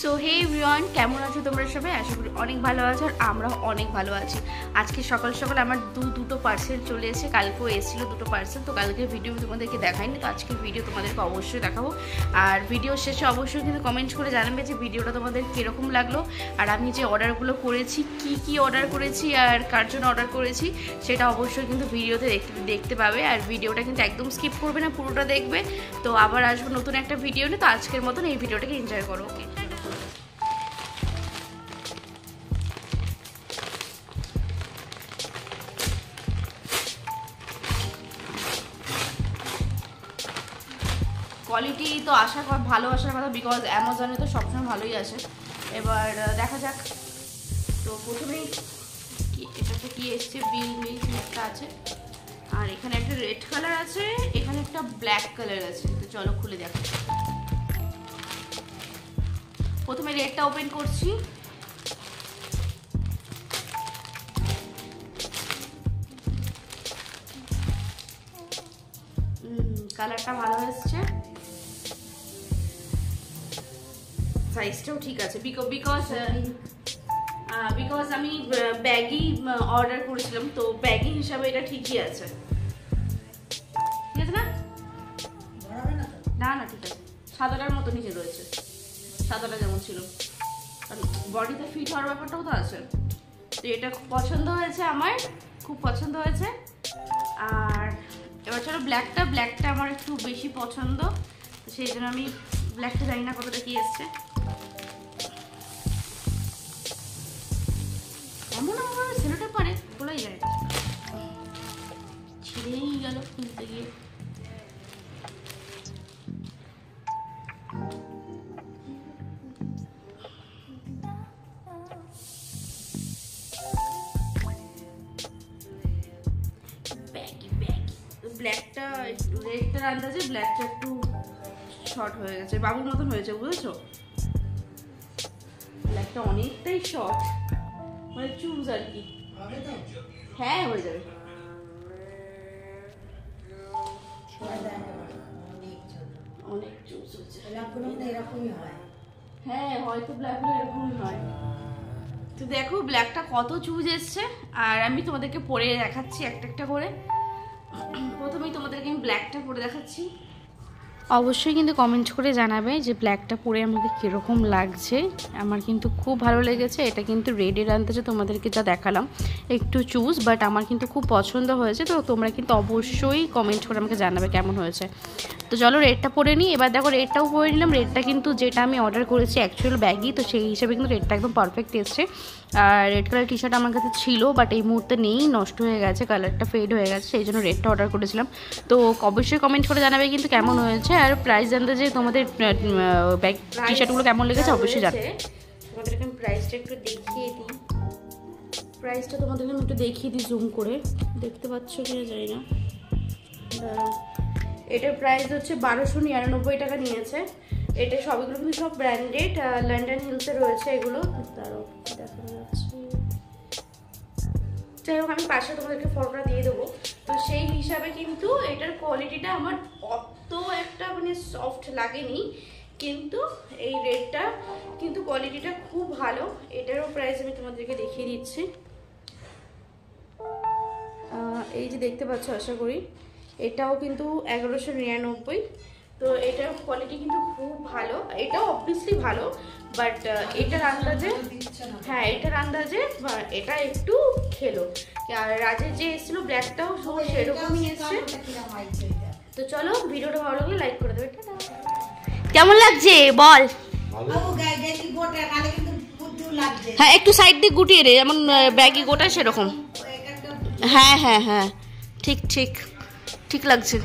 So hey everyone, কেমন আছো তোমরা সবাই? আশা করি অনেক ভালো আছো আর আমরাও অনেক ভালো আছি। আজকে সকাল সকাল আমার দুটো পার্সেল চলে এসেছে, কালকেও এসেছিলো দুটো পার্সেল। তো কালকের ভিডিও তোমাদেরকে দেখাইনি, তো আজকের ভিডিও তোমাদেরকে অবশ্যই দেখাবো। আর ভিডিও শেষে অবশ্যই কিন্তু কমেন্ট করে জানাবে যে ভিডিওটা তোমাদের কীরকম লাগলো, আর আমি যে অর্ডারগুলো করেছি কি অর্ডার করেছি আর কার জন্য অর্ডার করেছি সেটা অবশ্যই কিন্তু ভিডিওতে দেখতে পাবে। আর ভিডিওটা কিন্তু একদম স্কিপ করবে না, পুরোটা দেখবে। তো আবার আসবো নতুন একটা ভিডিও নিয়ে। তো আজকের মতন এই ভিডিওটাকে এনজয় করো। ওকে, কোয়ালিটি তো ভালো আসার কথা, বিকজ অ্যামাজনে তো সবসময় ভালোই আসে। এবার দেখা যাক। তো প্রথমেই এটাতে কি এসছে, বিল একটা আছে, আর এখানে একটা রেড কালার আছে, এখানে একটা ব্ল্যাক কালার আছে। তো চলো খুলে দেখো। প্রথমে রেডটা ওপেন করছি। কালারটা ভালো এসছে, সাইজটাও ঠিক আছে, বিকজ আমি ব্যাগি অর্ডার করেছিলাম, তো ব্যাগি হিসাবে এটা ঠিকই আছে। ঠিক আছে না? না ঠিক আছে, সাদাটার মতো নিচে রয়েছে, সাদাটা যেমন ছিল, কারণ বডিতে ফিট হওয়ার ব্যাপারটাও তো আছে। তো এটা খুব পছন্দ হয়েছে, আমার খুব পছন্দ হয়েছে। আর এবার চলো ব্ল্যাকটা আমার একটু বেশি পছন্দ, তো সেই জন্য আমি ব্ল্যাকটা জানি না কতটা কি এসছে। এমন আমার ছেলেটা পারে বলাই যায়, ছিঁড়েই গেল কিনতে গিয়ে। ব্ল্যাকটা রেডটার আন্দাজে ব্ল্যাকটা একটু শর্ট হয়ে গেছে, বাবুর মতন হয়েছে, বুঝেছো? ব্ল্যাকটা অনেকটাই শর্ট, মানে চুজ আর কি। হ্যাঁ, হয়ে যাবে। অনেক চুজ হচ্ছে। হ্যাঁ, হয়তো ব্ল্যাকগুলো এরকমই হয়। তো দেখো ব্ল্যাকটা কত চুজ এসছে, আর আমি তোমাদেরকে পরে দেখাচ্ছি একটা একটা করে। প্রথমেই তোমাদেরকে আমি ব্ল্যাকটা পরে দেখাচ্ছি। অবশ্যই কিন্তু কমেন্ট করে জানাবে যে ব্ল্যাকটা পরে আমাদের কীরকম লাগছে। আমার কিন্তু খুব ভালো লেগেছে। এটা কিন্তু রেডের আনতেছে, তোমাদেরকে যা দেখালাম একটু চুজ, বাট আমার কিন্তু খুব পছন্দ হয়েছে। তো তোমরা কিন্তু অবশ্যই কমেন্ট করে আমাকে জানাবে কেমন হয়েছে। তো চলো রেডটা পরে নিই। এবার দেখো রেডটাও পরে নিলাম। রেডটা কিন্তু যেটা আমি অর্ডার করেছি অ্যাকচুয়াল ব্যাগই, তো সেই হিসেবে কিন্তু রেডটা একদম পারফেক্ট এসছে। আর রেড কালার টি শার্ট আমার কাছে ছিল, বাট এই মুহূর্তে নেই, নষ্ট হয়ে গেছে, কালারটা ফেড হয়ে গেছে, সেই জন্য রেডটা অর্ডার করেছিলাম। তো অবশ্যই কমেন্ট করে জানাবে কিন্তু কেমন হয়েছে, আর প্রাইস জানতে যে তোমাদের ব্যাগ টি শার্টগুলো কেমন লেগেছে অবশ্যই জানাবে। তোমাদেরকে আমি প্রাইসটা একটু দেখিয়ে দিই। প্রাইসটা তোমাদেরকে আমি একটু দেখিয়ে দিই জুম করে, দেখতে পাচ্ছ কিনা জানি না। এটার প্রাইস হচ্ছে 1299 টাকা নিয়েছে। এটা সবগুলো কিন্তু সব ব্র্যান্ডেড, লন্ডন হিলসে রয়েছে এগুলো। তারও দেখা যাচ্ছে, যাই হোক আমি পাশে তোমাদেরকে ফটোটা দিয়ে দেবো। তো সেই হিসাবে কিন্তু এটার কোয়ালিটিটা আমার অত একটা মানে সফট লাগেনি, কিন্তু এই রেডটা কিন্তু কোয়ালিটিটা খুব ভালো। এটারও প্রাইস আমি তোমাদেরকে দেখিয়ে দিচ্ছি। এই যে দেখতে পাচ্ছ আশা করি, এটাও কিন্তু 1199। তো এটার কোয়ালিটি কিন্তু খুব ভালো, এটাও অবভিয়াসলি ভালো, বাট এটার আন্দাজে, হ্যাঁ এটার আন্দাজে এটা একটু খেলো। আর রাজের যে এসেছিল ব্ল্যাকটাও সেরকমই এসছে। তো চলো, ভিডিওটা ভালো লাগলে লাইক করে দেবে। কেমন লাগছে বল? হ্যাঁ, একটু সাইড দিয়ে গুটিয়ে রে, যেমন ব্যাগি গোটা সেরকম। হ্যাঁ ঠিক লাগছে।